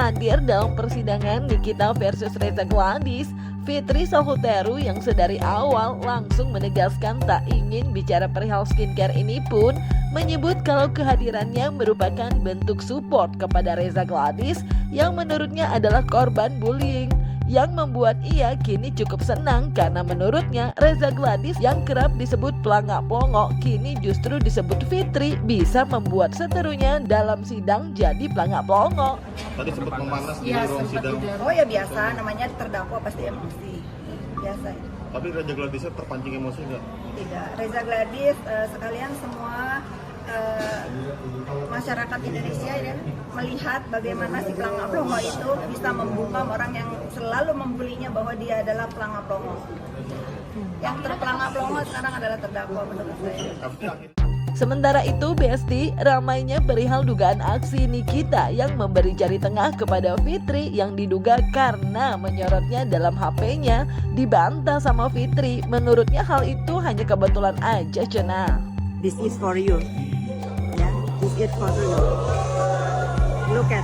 hadir dalam persidangan Nikita versus Reza Gladys, Fitri Sahuteru yang sedari awal langsung menegaskan tak ingin bicara perihal skincare ini pun menyebut kalau kehadirannya merupakan bentuk support kepada Reza Gladys yang menurutnya adalah korban bullying. Yang membuat ia kini cukup senang karena menurutnya Reza Gladys yang kerap disebut pelangak pelongok kini justru disebut Fitri bisa membuat seterunya dalam sidang jadi pelangak pelongok. Tadi sempat memanas di ruang sidang. Oh ya biasa, namanya terdakwa pasti emosi. Biasa. Tapi Reza Gladys terpancing emosi nggak? Tidak. Reza Gladys sekalian semua masyarakat Indonesia ya melihat bagaimana si pelangak pelongo itu bisa membungkam orang yang selalu membulinya bahwa dia adalah pelangak pelongo. Yang terpelangak pelongo sekarang adalah terdakwa menurut saya. Sementara itu, Besti, ramainya perihal dugaan aksi Nikita yang memberi jari tengah kepada Fitri yang diduga karena menyorotnya dalam HP-nya dibantah sama Fitri. Menurutnya hal itu hanya kebetulan aja, Cenah. This is for you. Yeah, this is for you. Look at.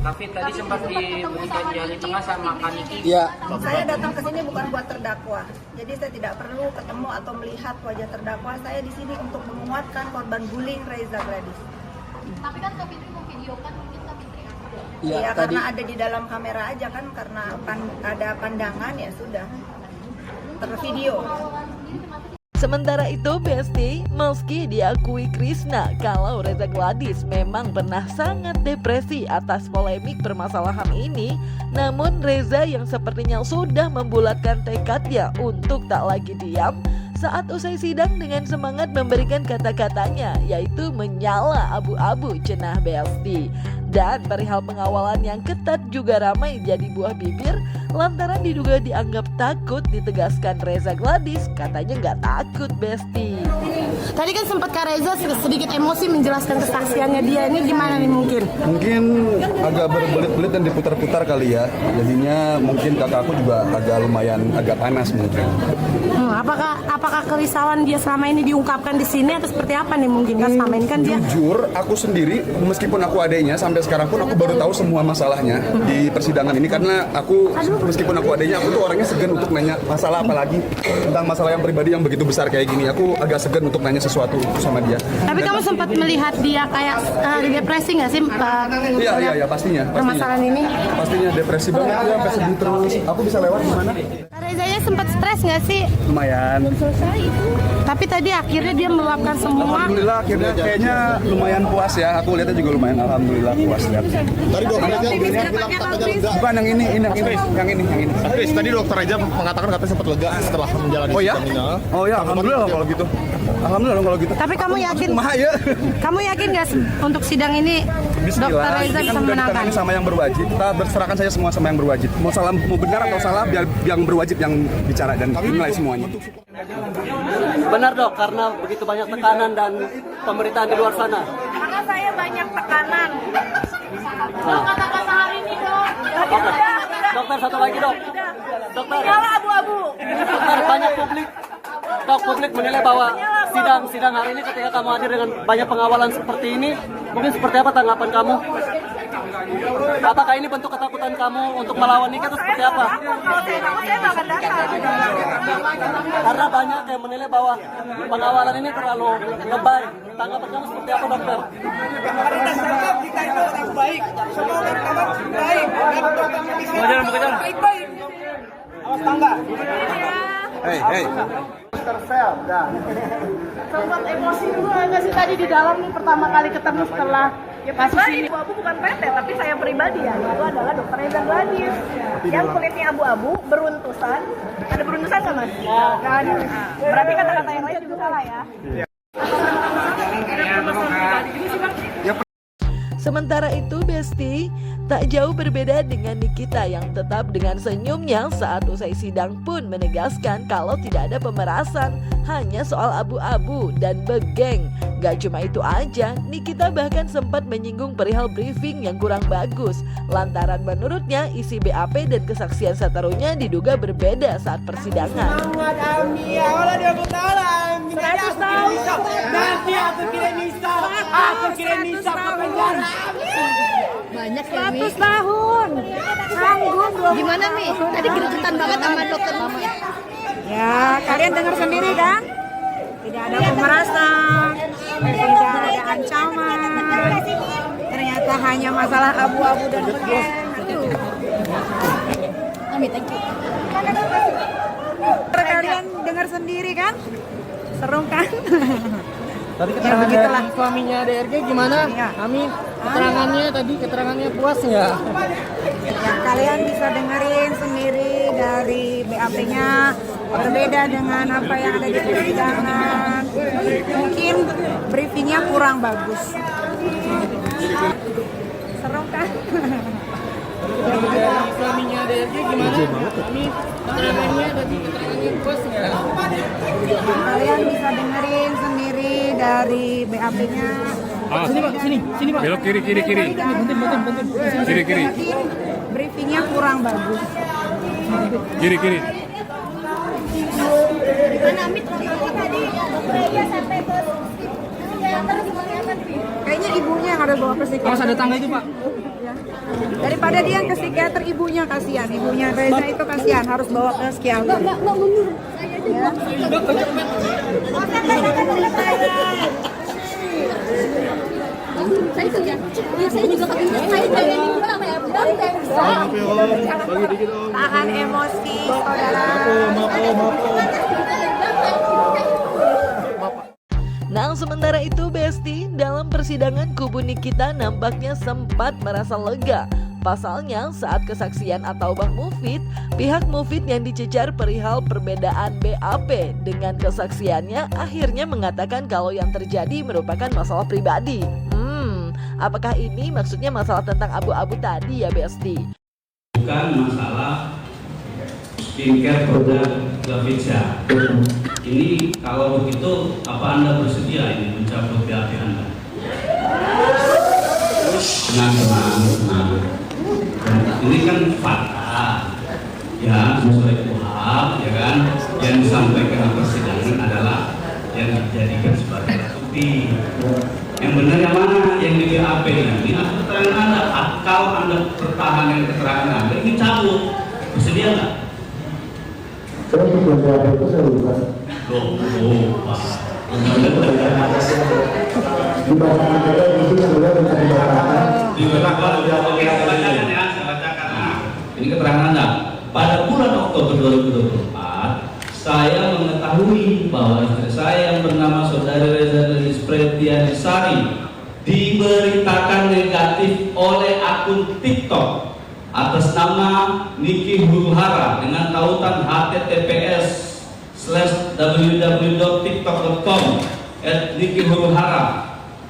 Tapi tadi sempat diberikan jari tengah sama Kaniki. Iya. Saya datang ke sini bukan buat terdakwa. Jadi saya tidak perlu ketemu atau melihat wajah terdakwa. Saya di sini untuk menguatkan korban bullying Reza Gladys. Tapi kan Kak Fitri memvideokan mungkin Kak Fitri. Iya, Ya tadi karena ada di dalam kamera aja kan, karena ada pandangan ya sudah tervideo. Sementara itu, Besti, meski diakui Krisna kalau Reza Gladys memang pernah sangat depresi atas polemik permasalahan ini, namun Reza yang sepertinya sudah membulatkan tekadnya untuk tak lagi diam saat usai sidang dengan semangat memberikan kata-katanya, yaitu menyala abu-abu, cenah Besti. Dan perihal pengawalan yang ketat juga ramai jadi buah bibir lantaran diduga dianggap takut ditegaskan Reza Gladys, katanya nggak takut, Besti. Tadi kan sempat Kak Reza sedikit emosi menjelaskan kesaksiannya dia, ini gimana nih mungkin? mungkin agak berbelit-belit dan diputar-putar kali ya. Jadinya mungkin kakakku juga agak panas mungkin. Apakah kerisauan dia selama ini diungkapkan di sini atau seperti apa nih mungkin? Kan selama ini kan dia Jujur, aku sendiri meskipun aku adeknya sampai sekarang pun aku baru tahu semua masalahnya di persidangan ini karena aku meskipun aku adeknya aku tuh orangnya segan untuk nanya masalah apalagi tentang masalah yang pribadi yang begitu besar kayak gini. Aku agak segan untuk nanya sesuatu sama dia. Tapi kamu sempat melihat dia kayak depresi nggak sih? Iya pastinya. Permasalahan ini? Pastinya depresi banget ya sampai sedih terus. Aku bisa lewat gimana? Kak Rezanya sempat stres nggak sih? Lumayan. Tapi tadi akhirnya dia meluapkan semua. Alhamdulillah akhirnya kayaknya lumayan puas ya. Aku lihatnya juga lumayan alhamdulillah puas lihat. Tadi dokter Reza bilang katanya lega. Bukan yang ini. Chris, tadi dokter Reza mengatakan katanya sempat lega setelah menjalani Oh ya? sidang ini. Oh ya, alhamdulillah kalau gitu. Alhamdulillah kalau gitu. Tapi kamu yakin? Ya. Kamu yakin nggak untuk sidang ini Dokter Reza ini bisa kan udah memenangkan? ditangani sama yang berwajib. Kita berserahkan saja semua sama yang berwajib. Mau benar atau salah biar yang berwajib yang bicara dan menilai semuanya. Benar dok, karena begitu banyak tekanan dan pemberitaan di luar sana. Karena saya banyak tekanan. Kata-kata hari ini dong. Oke. Dokter satu lagi dok. Dokter. Nyala abu-abu. Dokter banyak publik menilai bahwa sidang hari ini ketika kamu hadir dengan banyak pengawalan seperti ini, mungkin seperti apa tanggapan kamu? Apakah ini bentuk ketakutan kamu untuk melawan Nikita atau seperti apa? Kalau saya mau, saya nggak akan datang. Karena banyak yang menilai bahwa pengawalan ini terlalu lebay. Tanggapan kamu seperti apa dokter? Kita itu orang baik. Semua orang baik. Baik-baik. Awas tangga. Hey. Sempat emosi juga nggak sih tadi di dalam nih pertama kali ketemu setelah kasus ini? Abu-abu bukan PT, tapi saya pribadi ya, itu adalah Dokter Reza Gladys yang kulitnya abu-abu, beruntusan. Ada beruntusan nggak mas? Nah, berarti kata-kata yang lain juga salah ya? Sementara itu Besti, tak jauh berbeda dengan Nikita yang tetap dengan senyumnya saat usai sidang pun menegaskan kalau tidak ada pemerasan, hanya soal abu-abu dan begeng. Gak cuma itu aja, Nikita bahkan sempat menyinggung perihal briefing yang kurang bagus, lantaran menurutnya isi BAP dan kesaksian seterunya diduga berbeda saat persidangan. Banyak ya, 100 tahun. Sanggup belum? Gimana, Mi? Tadi gregetan banget sama dokter Mama. Ya, kalian dengar sendiri kan? Tidak ada pemerasan, tidak ada ancaman. Ternyata hanya masalah abu-abu dan begeng. Ami, thank you. Kalian dengar sendiri kan? Seru kan? Tadi Ya, keterangan begitulah. dari suaminya DRG gimana? Iya. Kami keterangannya puas nggak? Ya, kalian bisa dengerin sendiri dari BAP-nya, berbeda dengan apa yang ada di persidangan. Mungkin briefingnya kurang bagus. Seru kan? Suaminya DRG gimana? Kami keterangannya puas nggak? Kalian bisa dengerin sendiri dari BAP-nya. Sini Pak, sini Pak. Belok kiri. Bentar. Kiri. Mungkin briefingnya kurang bagus. Kiri. Gimana, Ami? Tadi sampai ke terus gimana, Mi? Kayaknya ibunya yang harus bawa ke psikiater. Awas ada tangga itu Pak. Ya. Daripada dia ke psikiater, ibunya kasihan. Ibunya Reza itu kasihan, harus bawa ke psikiater. Mbak mundur. Ya. Saya itu ya. Iya, saya juga kepikiran. Saya pengen juga apa ya? Tahan emosi, saudara. Nah, sementara itu Besti, dalam persidangan kubu Nikita nampaknya sempat merasa lega. Pasalnya saat kesaksian atau Bang Mufid, pihak Mufid yang dicecar perihal perbedaan BAP dengan kesaksiannya akhirnya mengatakan kalau yang terjadi merupakan masalah pribadi. Apakah ini maksudnya masalah tentang abu-abu tadi ya Besti? Bukan masalah skincare produk Glavitsa. Ini kalau begitu apa Anda bersedia ini mencabut BAP Anda? Tenang. Ini kan fakta, ya sesuai KUHP, ya kan? Yang disampaikan di persidangan adalah yang dijadikan sebagai bukti. Yang benar yang mana? Yang di BAP ini keterangan Anda. Kalau Anda pertahankan keterangan Anda, ini cabut. Bersedia nggak? Saya bukan BAP itu saya bukan. Pak. Di bawah negara itu sudah bisa dibacakan. Bacakan ya, saya bacakan. Nah, ini keterangan Anda. Pada bulan Oktober 2024, saya mengetahui bahwa istri saya yang bernama Saudari Reza Lilis Pretianisari diberitakan negatif oleh akun TikTok atas nama Niki Huruhara dengan tautan https://www.tiktok.com/Niki-Huruhara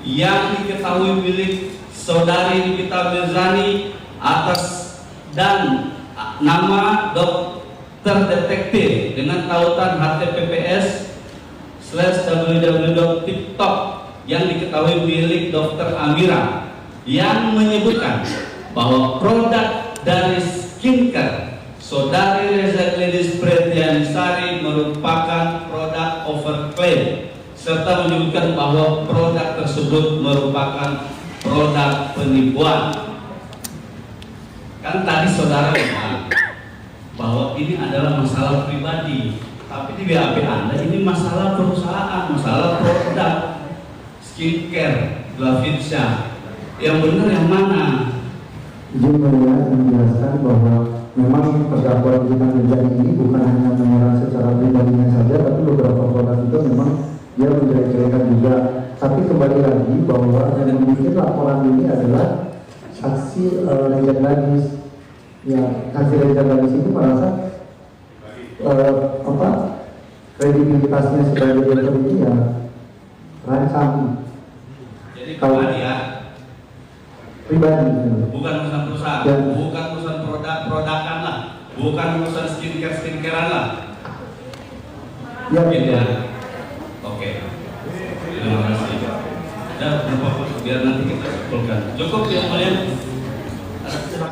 yang diketahui milik Saudari Nikita Mirzani atas dan nama terdetektif dengan tautan https://www.tiktok yang diketahui milik Dr. Amira yang menyebutkan bahwa produk dari skincare Saudari Reza Lilis Pretianisari merupakan produk overclaim serta menyebutkan bahwa produk tersebut merupakan produk penipuan. Kan tadi saudara bilang bahwa ini adalah masalah pribadi, tapi di BAP Anda ini masalah perusahaan, masalah produk skincare Glavitsa. Yang benar yang mana? Izin menjelaskan bahwa memang terdakwa Nikita Mirzani ini bukan hanya menyerang secara pribadinya saja, tapi beberapa produk itu memang dia menjelek-jelekan juga. Tapi kembali lagi bahwa yang membuat laporan ini adalah saksi Reza Gladys. Ya, saksi Reza Gladys itu merasa kredibilitasnya sebagai dokter ini ya terancam. Jadi kalau dia pribadi. Bukan urusan perusahaan, bukan urusan produk-produkan lah, bukan urusan skincare-skincarean lah. Ya, gitu ya. Oke. Terima kasih. Dan biar nanti kita simpulkan. Cukup ya, kalian.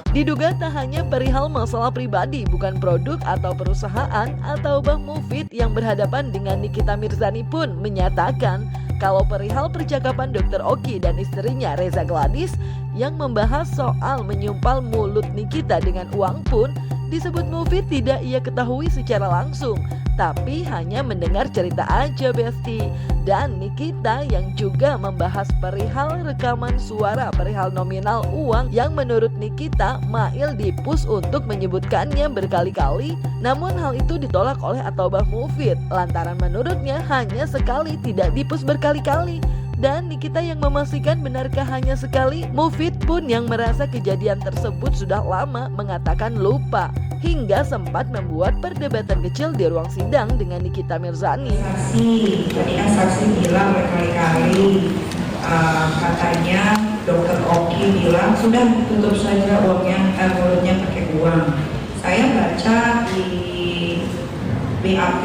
Diduga tak hanya perihal masalah pribadi, bukan produk atau perusahaan, atau Bah Mufid yang berhadapan dengan Nikita Mirzani pun menyatakan kalau perihal percakapan Dr. Oki dan istrinya Reza Gladys yang membahas soal menyumpal mulut Nikita dengan uang pun disebut Mufid tidak ia ketahui secara langsung, tapi hanya mendengar cerita aja Besti. Dan Nikita yang juga membahas perihal rekaman suara perihal nominal uang yang menurut Nikita Mail dipus untuk menyebutkannya berkali-kali, namun hal itu ditolak oleh Atobah Mufid lantaran menurutnya hanya sekali, tidak dipus berkali-kali. Dan Nikita yang memastikan benarkah hanya sekali, Mufid pun yang merasa kejadian tersebut sudah lama mengatakan lupa, hingga sempat membuat perdebatan kecil di ruang sidang dengan Nikita Mirzani. Tadi kan saksi bilang berkali-kali katanya Dr. Oki bilang sudah tutup saja uangnya, mulutnya pakai uang. Saya baca di BAP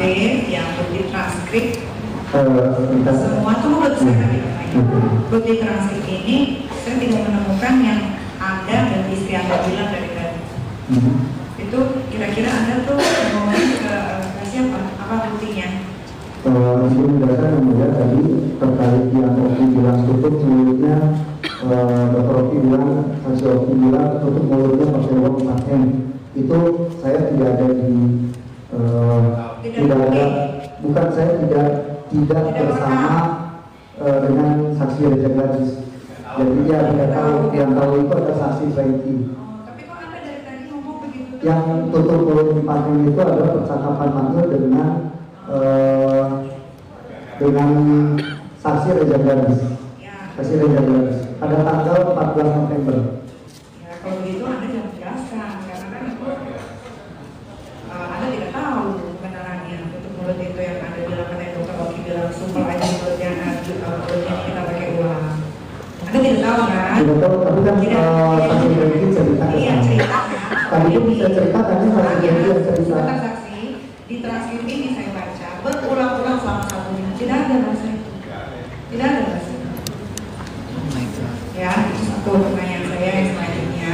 yang di transkrip semua tuh menurut saya tadi katanya. Di transkrip ini saya tidak menemukan yang Anda dan istri Anda bilang dari tadi. Itu kira-kira Anda tuh ngomongin ke siapa? Apa buktinya? Sebelum menjelaskan yang mulia tadi terkait yang Oki bilang tutup mulutnya, Dr. Oki bilang, saksi Oki bilang tutup mulutnya pakai uang 4M. Itu saya tidak ada di tidak ada, bukan saya tidak bersama dengan saksi Reza Gladys. Jadi dia tidak tahu, yang tahu itu ada saksi Saiki. Yang tutup mulut 4M itu adalah percakapan Mail dengan saksi Reza Gladys. Saksi Reza Gladys pada tanggal 14 November. Ya, kalau begitu Anda jangan jelaskan karena kan itu Anda tidak tahu kebenarannya. Tutup mulut itu yang Anda bilang, katanya Dr. Oki bilang sumpah aja mulutnya kita pakai uang. Anda tidak tahu kan? Tidak tahu, tapi kan saksi Reza cerita ke saya. Tadi itu bisa cerita tadi saksi Reza yang cerita. Saksi di transkrip ini saya baca berulang-ulang selama 1 minggu tidak ada bahasa itu, tidak ada bahasa itu. Ya, itu satu pertanyaan saya yang selanjutnya.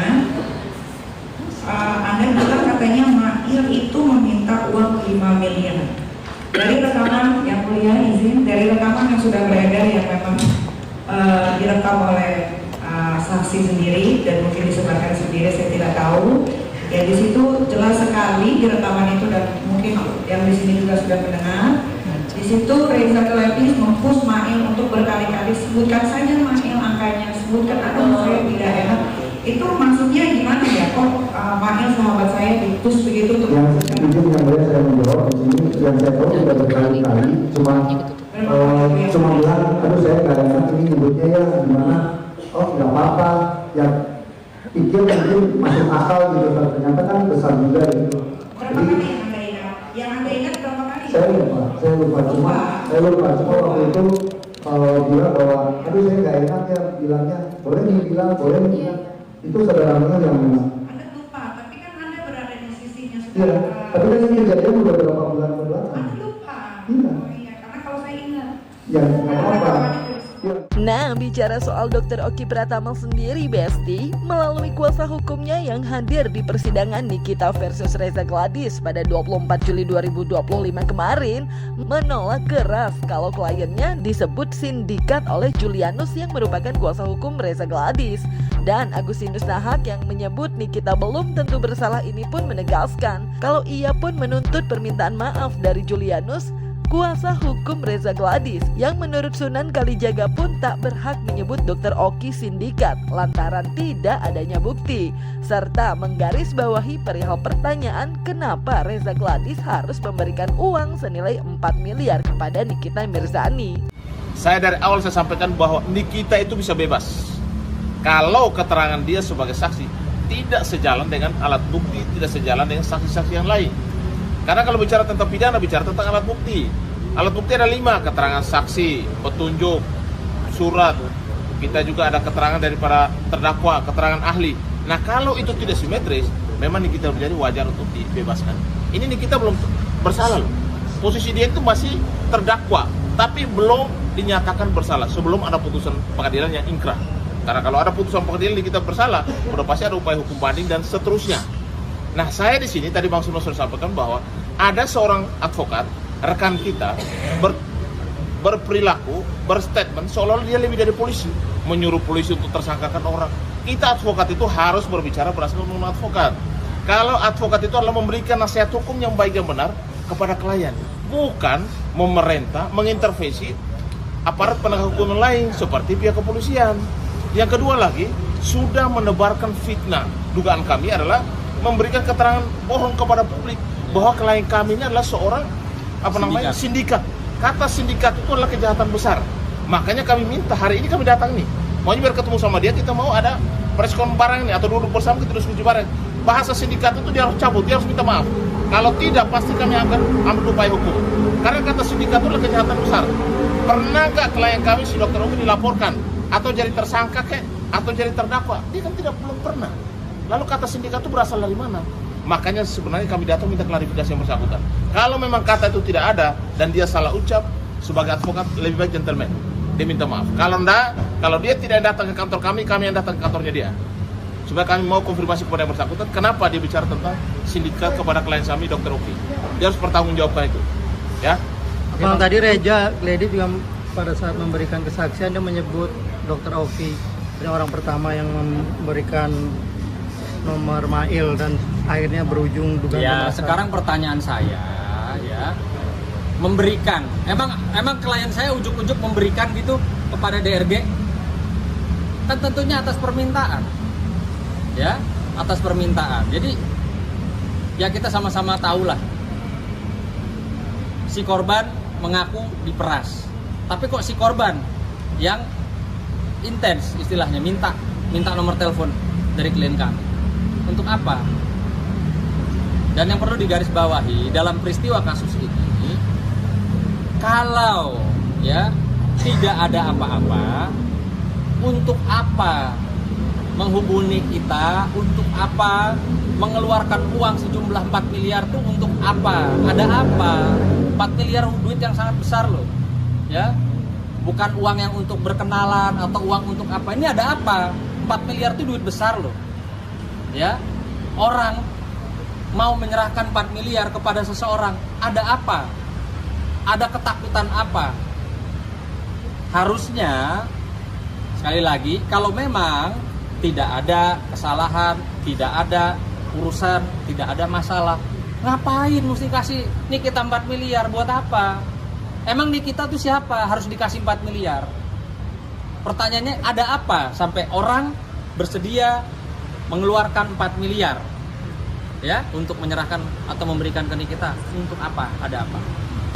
Anda bilang katanya Mail itu meminta uang 5 miliar. Dari rekaman yang mulia izin, dari rekaman yang sudah beredar yang memang direkam oleh saksi sendiri dan mungkin disebarkan sendiri, saya tidak tahu. Ya di situ jelas sekali di rekaman itu dan mungkin yang di sini juga sudah mendengar. Di situ Reza Gladys mempush Mail untuk berkali-kali sebutkan saja Mail angkanya, sebutkan aduh saya tidak enak. Itu maksudnya gimana ya? Kok Mail sahabat saya dipush begitu untuk yang boleh saya menjawab di sini yang saya tahu sudah berkali-kali cuma bilang aduh saya nggak enak ini nyebutnya ya gimana, oh nggak apa-apa ya pikir mungkin masuk akal gitu, ternyata kan besar juga gitu. Berapa kali yang Anda ingat? Yang Anda ingat berapa kali? Saya lupa cuma waktu itu bilang bahwa aduh saya nggak enak ya bilangnya, boleh nih bilang, boleh nih bilang. Itu saudara yang bilang. Anda lupa, tapi kan Anda berada di sisinya sudah. Iya, tapi kan ini kejadian udah berapa bulan belakang. Anda lupa. Iya. Oh iya, karena kalau saya ingat. Ya nggak apa-apa. Nah, bicara soal Dr. Oki Pratama sendiri, Besti, melalui kuasa hukumnya yang hadir di persidangan Nikita versus Reza Gladys pada 24 Juli 2025 kemarin, menolak keras kalau kliennya disebut sindikat oleh Julianus yang merupakan kuasa hukum Reza Gladys. Dan Agustinus Nahak yang menyebut Nikita belum tentu bersalah ini pun menegaskan kalau ia pun menuntut permintaan maaf dari Julianus, kuasa hukum Reza Gladys, yang menurut Sunan Kalijaga pun tak berhak menyebut Dr. Oki sindikat lantaran tidak adanya bukti, serta menggarisbawahi perihal pertanyaan kenapa Reza Gladys harus memberikan uang senilai 4 miliar kepada Nikita Mirzani. Saya dari awal saya sampaikan bahwa Nikita itu bisa bebas kalau keterangan dia sebagai saksi tidak sejalan dengan alat bukti, tidak sejalan dengan saksi-saksi yang lain. Karena kalau bicara tentang pidana, bicara tentang alat bukti. Alat bukti ada 5, keterangan saksi, petunjuk, surat, kita juga ada keterangan dari para terdakwa, keterangan ahli. Nah kalau itu tidak simetris, memang Nikita menjadi wajar untuk dibebaskan. Ini Nikita belum bersalah loh. Posisi dia itu masih terdakwa, tapi belum dinyatakan bersalah sebelum ada putusan pengadilan yang ingkrah. Karena kalau ada putusan pengadilan Nikita bersalah, udah pasti ada upaya hukum banding dan seterusnya. Nah saya di sini tadi Bang Suno sudah sampaikan bahwa ada seorang advokat rekan kita berperilaku, berstatement seolah-olah dia lebih dari polisi, menyuruh polisi untuk tersangkakan orang. Kita advokat itu harus berbicara berdasarkan undang advokat. Kalau advokat itu adalah memberikan nasihat hukum yang baik dan benar kepada klien, bukan memerintah, mengintervensi aparat penegak hukum yang lain seperti pihak kepolisian. Yang kedua lagi, sudah menebarkan fitnah. Dugaan kami adalah memberikan keterangan bohong kepada publik bahwa klien kami ini adalah seorang sindikat. Kata sindikat itu adalah kejahatan besar. Makanya kami minta hari ini kami datang nih. Maunya biar ketemu sama dia, kita mau ada preskon bareng nih atau duduk bersama kita diskusi bareng. Bahasa sindikat itu dia harus cabut, dia harus minta maaf. Kalau tidak pasti kami akan ambil upaya hukum. Karena kata sindikat itu adalah kejahatan besar. Pernah nggak klien kami si Dr. Oki dilaporkan atau jadi tersangka atau jadi terdakwa? Dia kan belum pernah. Lalu kata sindikat itu berasal dari mana? Makanya sebenarnya kami datang minta klarifikasi yang bersangkutan. Kalau memang kata itu tidak ada dan dia salah ucap, sebagai advokat lebih baik gentleman. Dia minta maaf. Kalau enggak, kalau dia tidak datang ke kantor kami yang datang ke kantornya dia. Supaya kami mau konfirmasi kepada yang bersangkutan, kenapa dia bicara tentang sindikat kepada klien kami Dr. Oki. Dia harus bertanggungjawabkan itu. Ya. Bang, tadi Reja Gledi juga pada saat memberikan kesaksian dia menyebut Dr. Oki ini orang pertama yang memberikan nomor mail dan akhirnya berujung dugaan ya. pemerasan. Sekarang pertanyaan saya ya, memberikan emang klien saya ujuk-ujuk memberikan gitu kepada DRG kan tentunya atas permintaan ya, atas permintaan. Jadi ya kita sama-sama tahu lah si korban mengaku diperas, tapi kok si korban yang intens istilahnya minta nomor telepon dari klien kami. Untuk apa? Dan yang perlu digarisbawahi dalam peristiwa kasus ini, kalau ya tidak ada apa-apa, untuk apa menghubungi kita, untuk apa mengeluarkan uang sejumlah 4 miliar tuh untuk apa? Ada apa? 4 miliar duit yang sangat besar loh, ya. Bukan uang yang untuk berkenalan atau uang untuk apa? Ini ada apa? 4 miliar itu duit besar loh. Ya, orang mau menyerahkan 4 miliar kepada seseorang, ada apa? Ada ketakutan apa? Harusnya, sekali lagi, kalau memang tidak ada kesalahan, tidak ada urusan, tidak ada masalah, ngapain mesti kasih Nikita 4 miliar? Buat apa? Emang Nikita tuh siapa? Harus dikasih 4 miliar? Pertanyaannya, ada apa sampai orang bersedia mengeluarkan 4 miliar ya untuk menyerahkan atau memberikan ke Nikita? Untuk apa? Ada apa?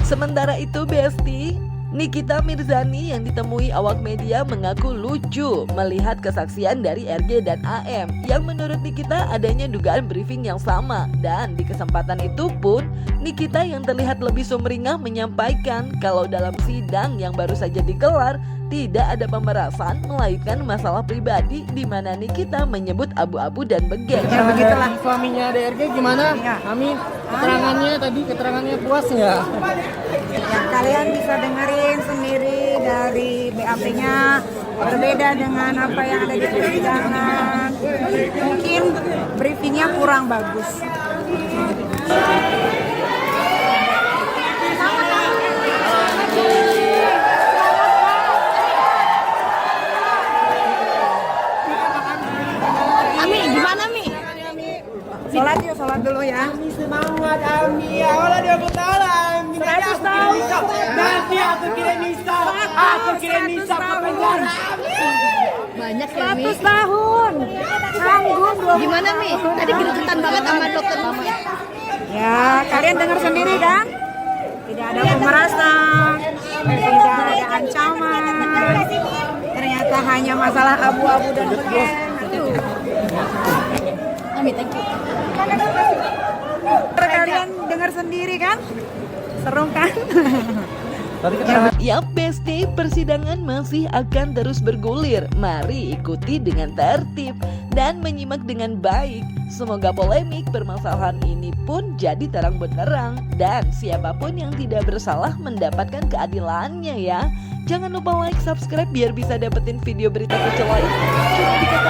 Sementara itu Besti, Nikita Mirzani yang ditemui awak media mengaku lucu melihat kesaksian dari RG dan AM yang menurut Nikita adanya dugaan briefing yang sama. Dan di kesempatan itu pun Nikita yang terlihat lebih sumringah menyampaikan kalau dalam sidang yang baru saja digelar tidak ada pemerasan melainkan masalah pribadi di mana Nikita menyebut abu-abu dan begeng. Ya begitulah. Suaminya DRG gimana? Kami keterangannya puas nggak? Ya, kalian bisa dengerin sendiri dari BAP-nya, berbeda dengan apa yang ada di persidangan. Mungkin briefingnya kurang bagus. Ami, gimana Mi? Sholat dulu ya. Semangat Ami, awalnya dia bertahan. 100 tahun. Nanti aku kirim misa ke penjara. Banyak ya Mi. 100 tahun. Sanggup belum. Gimana Mi? Tadi gregetan banget sama dokter Mama. Ya, kalian dengar sendiri kan? Tidak ada pemerasan, tidak ada ancaman. Ternyata hanya masalah abu-abu dan begeng. Ami, thank you. Kalian dengar sendiri kan? Seru kan? Yap Besti, persidangan masih akan terus bergulir. Mari ikuti dengan tertib dan menyimak dengan baik. Semoga polemik permasalahan ini pun jadi terang benderang dan siapapun yang tidak bersalah mendapatkan keadilannya ya. Jangan lupa like, subscribe biar bisa dapetin video berita kece lain cuma di Kata